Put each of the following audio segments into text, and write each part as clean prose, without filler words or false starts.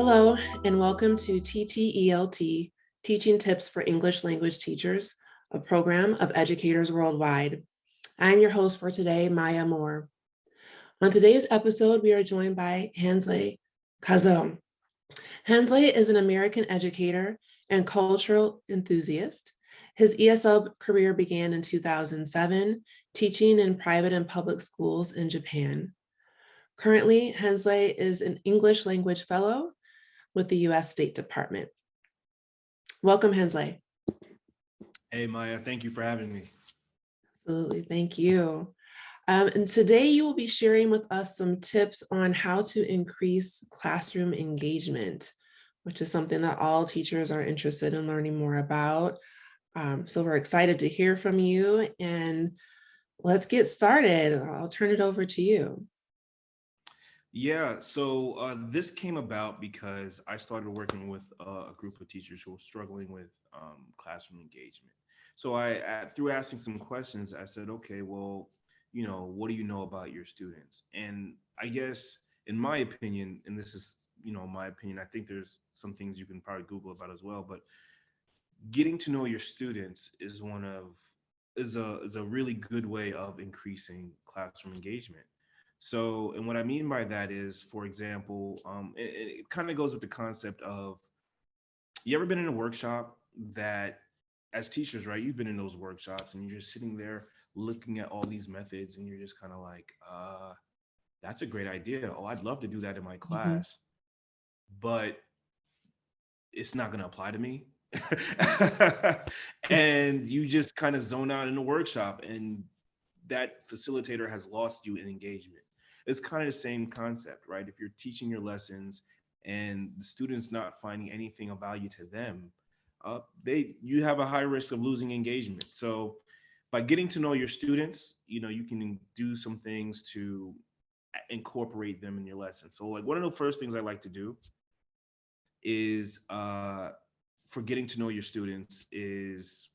Hello, and welcome to TTELT, Teaching Tips for English Language Teachers, a program of educators worldwide. I'm your host for today, Maya Moore. On today's episode, we are joined by Hansley Cazeau. Hansley is an American educator and cultural enthusiast. His ESL career began in 2007, teaching in private and public schools in Japan. Currently, Hansley is an English language fellow with the U.S. State Department. Welcome, Hansley. Hey, Maya, thank you for having me. Absolutely, thank you. And today you will be sharing with us some tips on how to increase classroom engagement, which is something that all teachers are interested in learning more about. So we're excited to hear from you, and let's get started. I'll turn it over to you. Yeah, so this came about because I started working with a group of teachers who were struggling with classroom engagement. So through asking some questions, I said, okay, well, what do you know about your students? And I guess, in my opinion, and this is, my opinion, I think there's some things you can probably Google about as well, but getting to know your students is a really good way of increasing classroom engagement. So, and what I mean by that is, for example, it kind of goes with the concept of, you ever been in a workshop that, as teachers, right, you've been in those workshops and you're just sitting there looking at all these methods and you're just kind of like, that's a great idea. Oh, I'd love to do that in my Mhm. class, but it's not going to apply to me. And you just kind of zone out in the workshop, and that facilitator has lost you in engagement. It's kind of the same concept, right? If you're teaching your lessons and the students not finding anything of value to them, you have a high risk of losing engagement. So by getting to know your students, you can do some things to incorporate them in your lesson. So, like, one of the first things I like to do is, for getting to know your students, is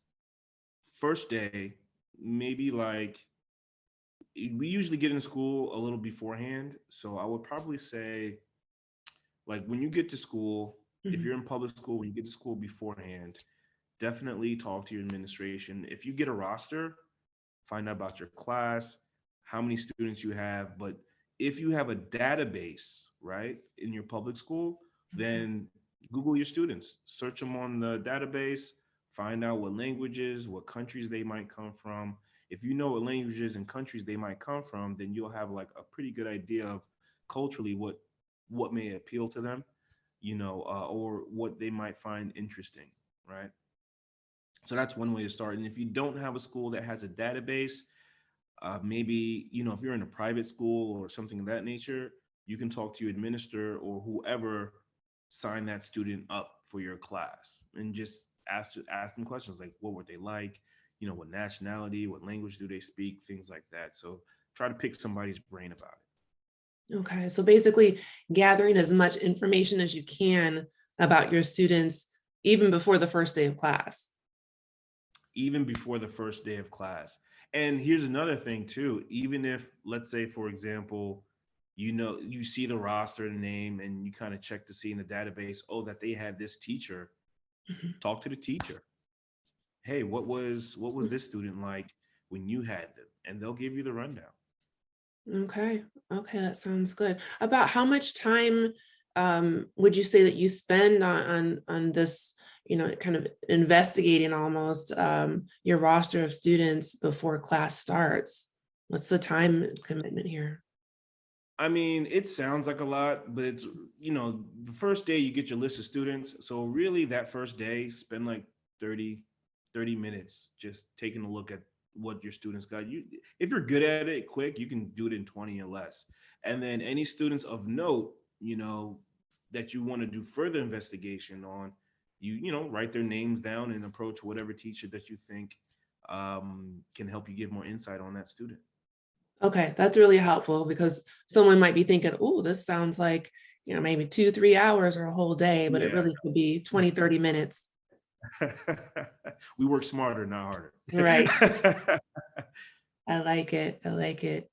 first day, maybe like, we usually get in school a little beforehand. So I would probably say, like, when you get to school, if Mhm. you're in public school, when you get to school beforehand, definitely talk to your administration. If you get a roster, find out about your class, how many students you have. But if you have a database, right, in your public school, Okay. then Google your students, search them on the database, find out what languages, what countries they might come from. If you know what languages and countries they might come from, then you'll have like a pretty good idea of culturally what may appeal to them, or what they might find interesting, right? So that's one way to start. And if you don't have a school that has a database, maybe, if you're in a private school or something of that nature, you can talk to your administrator or whoever signed that student up for your class, and just ask them questions like, what were they like, what nationality, what language do they speak, things like that. So try to pick somebody's brain about it. Okay, so basically gathering as much information as you can about your students even before the first day of class. Even before the first day of class. And here's another thing too. Even if, let's say, for example, you see the roster and name and you kind of check to see in the database, oh, that they had this teacher, Mhm. talk to the teacher. Hey, what was this student like when you had them? And they'll give you the rundown. Okay, okay, that sounds good. About how much time would you say that you spend on this, kind of investigating almost your roster of students before class starts? What's the time commitment here? I mean, it sounds like a lot, but it's, the first day you get your list of students. So really that first day, spend like 30, 30 minutes just taking a look at what your students got. If you're good at it quick, you can do it in 20 or less. And then any students of note, that you want to do further investigation on, write their names down and approach whatever teacher that you think can help you give more insight on that student. Okay, that's really helpful because someone might be thinking, oh, this sounds like, maybe 2, 3 hours or a whole day, but it Yeah. really could be 20, 30 minutes. We work smarter, not Right. harder. I like it. I like it.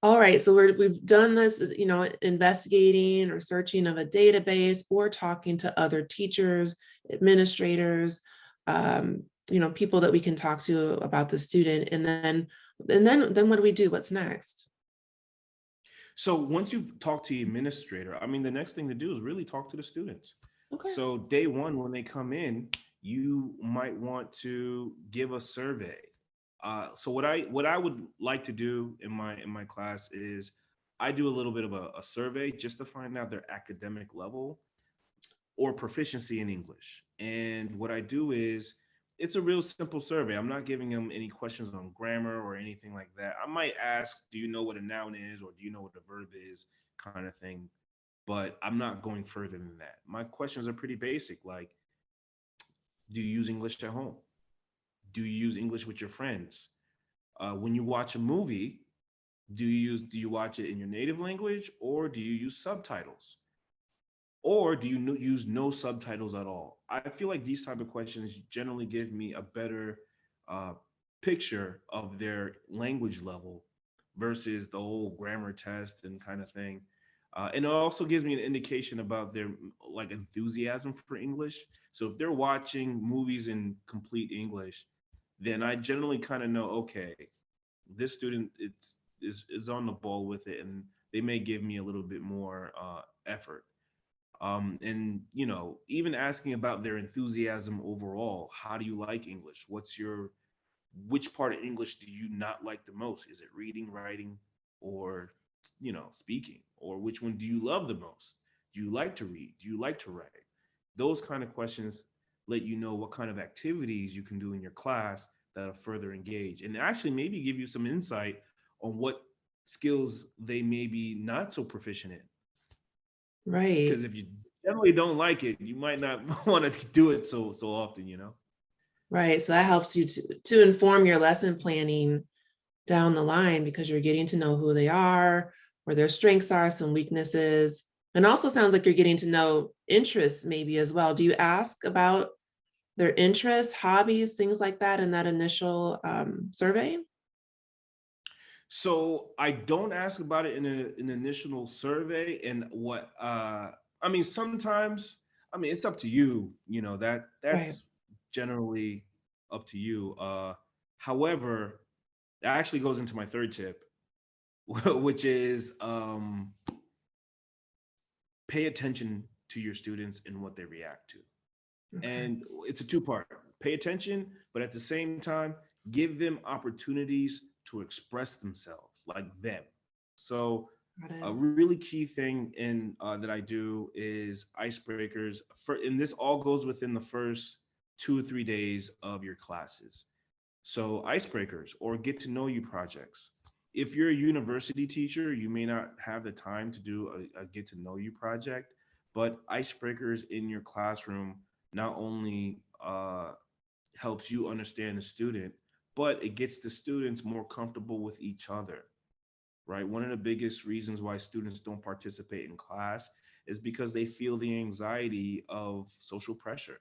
All right, so we've done this, investigating or searching of a database or talking to other teachers, administrators, people that we can talk to about the student. And then what do we do? What's next? So once you've talked to the administrator, I mean, the next thing to do is really talk to the students. Okay. So day one, when they come in, you might want to give a survey. So what I would like to do in my class is I do a little bit of a survey just to find out their academic level or proficiency in English. And what I do is it's a real simple survey. I'm not giving them any questions on grammar or anything like that. I might ask, do you know what a noun is or do you know what a verb is, kind of thing. But I'm not going further than that. My questions are pretty basic, like, do you use English at home? Do you use English with your friends? When you watch a movie, do you watch it in your native language or do you use subtitles? Or do you use no subtitles at all? I feel like these type of questions generally give me a better uh, picture of their language level versus the whole grammar test and kind of thing. And it also gives me an indication about their like enthusiasm for English. So if they're watching movies in complete English, then I generally kind of know, okay, this student is on the ball with it, and they may give me a little bit more effort. And even asking about their enthusiasm overall. How do you like English? Which part of English do you not like the most? Is it reading, writing, or speaking? Or which one do you love the most? Do you like to read? Do you like to write? Those kind of questions let you know what kind of activities you can do in your class that'll further engage and actually maybe give you some insight on what skills they may be not so proficient in. Right. Because if you generally don't like it, you might not want to do it so often. Right. So that helps you to inform your lesson planning down the line because you're getting to know who they are, where their strengths are, some weaknesses. And also sounds like you're getting to know interests maybe as well. Do you ask about their interests, hobbies, things like that in that initial survey? So I don't ask about it in an initial survey, and what I mean sometimes, I mean it's up to you. Right. That's generally up to you. However, that actually goes into my third tip, which is pay attention to your students and what they react to. Okay. And it's a two-part. Pay attention, but at the same time, give them opportunities to express themselves like them. So Got it. a really key thing in that I do is icebreakers. And this all goes within the first 2 or 3 days of your classes. So icebreakers or get to know you projects. If you're a university teacher, you may not have the time to do a get to know you project, but icebreakers in your classroom not only helps you understand the student, but it gets the students more comfortable with each other, right? One of the biggest reasons why students don't participate in class is because they feel the anxiety of social pressure.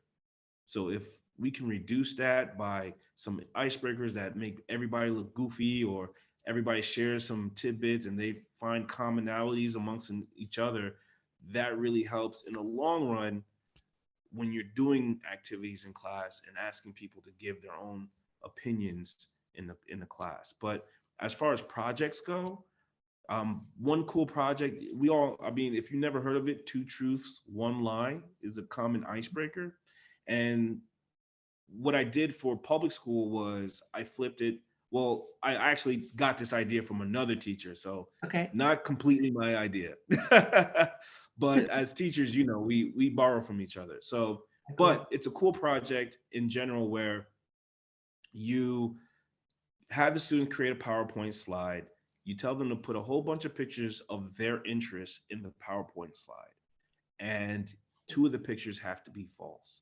So if we can reduce that by some icebreakers that make everybody look goofy or everybody shares some tidbits and they find commonalities amongst each other, that really helps in the long run when you're doing activities in class and asking people to give their own opinions in the class. But as far as projects go, one cool project I mean, if you never heard of it, Two Truths, One Lie is a common icebreaker. And what I did for public school was I flipped it. Well, I actually got this idea from another teacher, so Okay. not completely my idea. But as teachers, we borrow from each other. So, Exactly. but it's a cool project in general where you have the students create a PowerPoint slide. You tell them to put a whole bunch of pictures of their interests in the PowerPoint slide, and two of the pictures have to be false.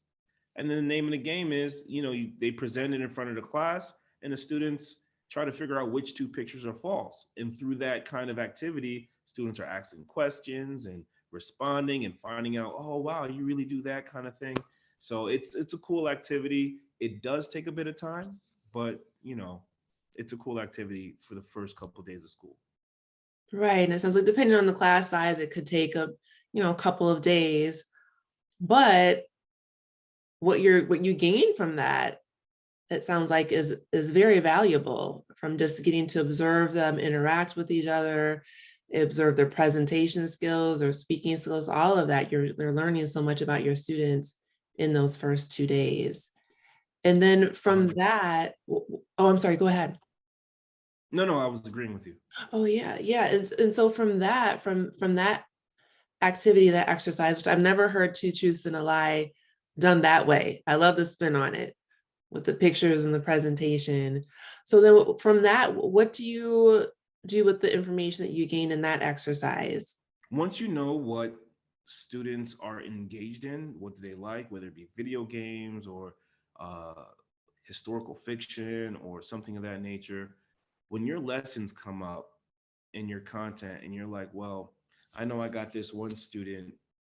And then the name of the game is, they present it in front of the class, and the students try to figure out which two pictures are false. And through that kind of activity, students are asking questions and responding and finding out, oh wow, you really do that kind of thing. So it's a cool activity. It does take a bit of time, but it's a cool activity for the first couple of days of school. Right. And it sounds like depending on the class size, it could take a couple of days. But what you gain from that, it sounds like is very valuable, from just getting to observe them interact with each other, observe their presentation skills, their speaking skills, all of that. They're learning so much about your students in those first 2 days. And then from 100. that, oh, I'm sorry, go ahead. No, no, I was agreeing with you. Oh yeah, yeah. And so from that activity, that exercise, which I've never heard two truths and a lie done that way. I love the spin on it with the pictures and the presentation. So then from that, what do you do with the information that you gain in that exercise? Once you know what students are engaged in, what do they like, whether it be video games or uh, historical fiction or something of that nature, when your lessons come up in your content and you're like, well, I know I got this one student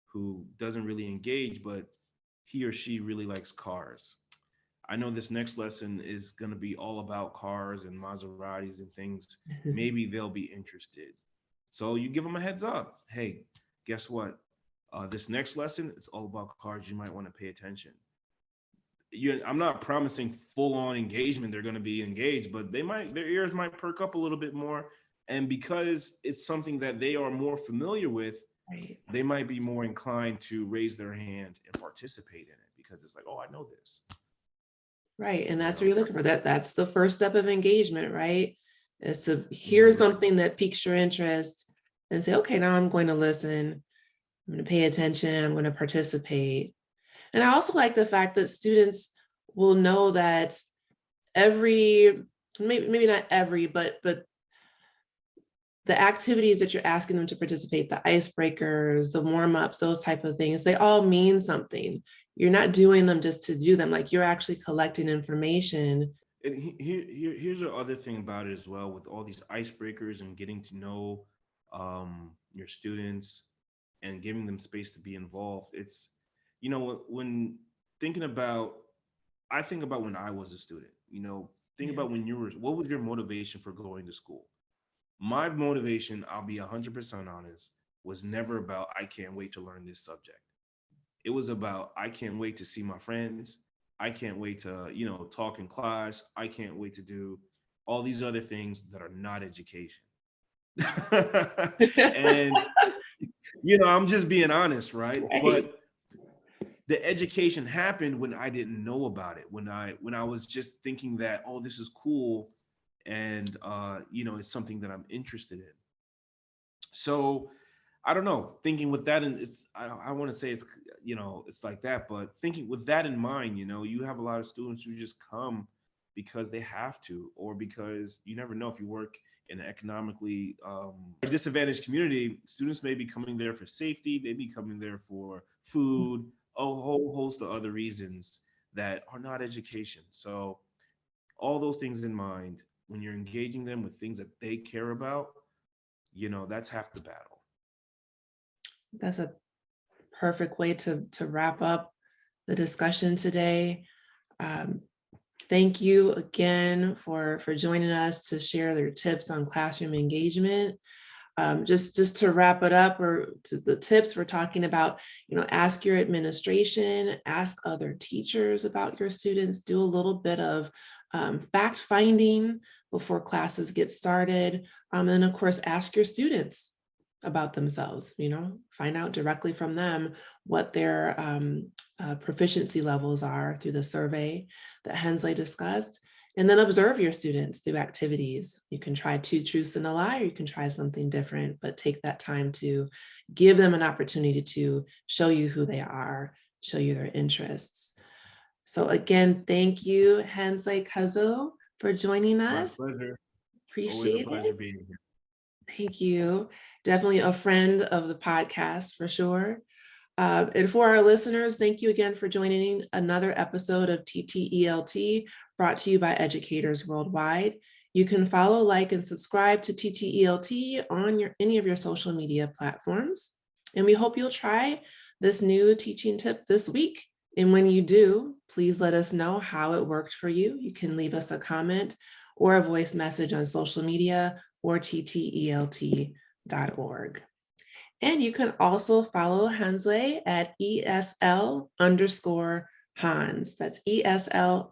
who doesn't really engage, but he or she really likes cars. I know this next lesson is going to be all about cars and Maseratis and things. Maybe they'll be interested. So you give them a heads up. Hey, guess what? This next lesson, it's all about cars. You might want to pay attention. I'm not promising full on engagement. They're going to be engaged, but their ears might perk up a little bit more. And because it's something that they are more familiar with, Right. they might be more inclined to raise their hand and participate in it because it's like, oh, I know this. Right. And You that's what know. you're looking for. That's the first step of engagement, right? Is to hear Mhm. something that piques your interest and say, okay, now I'm going to listen. I'm going to pay attention. I'm going to participate. And I also like the fact that students will know that maybe not every, but the activities that you're asking them to participate, the icebreakers, the warm-ups, those type of things, they all mean something. You're not doing them just to do them, like you're actually collecting information. And here's the other thing about it as well, with all these icebreakers and getting to know your students and giving them space to be involved. It's, when thinking about, I think about when I was a student, think Yeah. about what was your motivation for going to school? My motivation, I'll be 100% honest, was never about, I can't wait to learn this subject. It was about, I can't wait to see my friends. I can't wait to, talk in class. I can't wait to do all these other things that are not education. And, I'm just being honest, right? Right. But the education happened when I didn't know about it, when I was just thinking that, oh, this is cool, and it's something that I'm interested in. So I don't know. Thinking with that, and I want to say it's like that, but thinking with that in mind, you have a lot of students who just come because they have to, or because you never know if you work in an economically disadvantaged community. Students may be coming there for safety, they be coming there for food, a whole host of other reasons that are not education. So all those things in mind, when you're engaging them with things that they care about, that's half the battle. That's a perfect way to wrap up the discussion today. Um, Thank you again for joining us to share their tips on classroom engagement. Just to wrap it up, or to the tips we're talking about, ask your administration, ask other teachers about your students, do a little bit of fact finding before classes get started. And of course, ask your students about themselves, find out directly from them what their proficiency levels are through the survey that Hensley discussed. And then observe your students through activities. You can try two truths and a lie, or you can try something different, but take that time to give them an opportunity to show you who they are, show you their interests. So again, thank you, Hansley Cazeau, for joining My us. pleasure. Always a Appreciate pleasure it. being here. Thank you. Definitely a friend of the podcast for sure. And for our listeners, thank you again for joining another episode of TTELT, brought to you by educators worldwide. You can follow, like, and subscribe to TTELT on any of your social media platforms. And we hope you'll try this new teaching tip this week. And when you do, please let us know how it worked for you. You can leave us a comment or a voice message on social media or TTELT And you can also follow Hansley at ESL_Hans. That's ESL_HANS.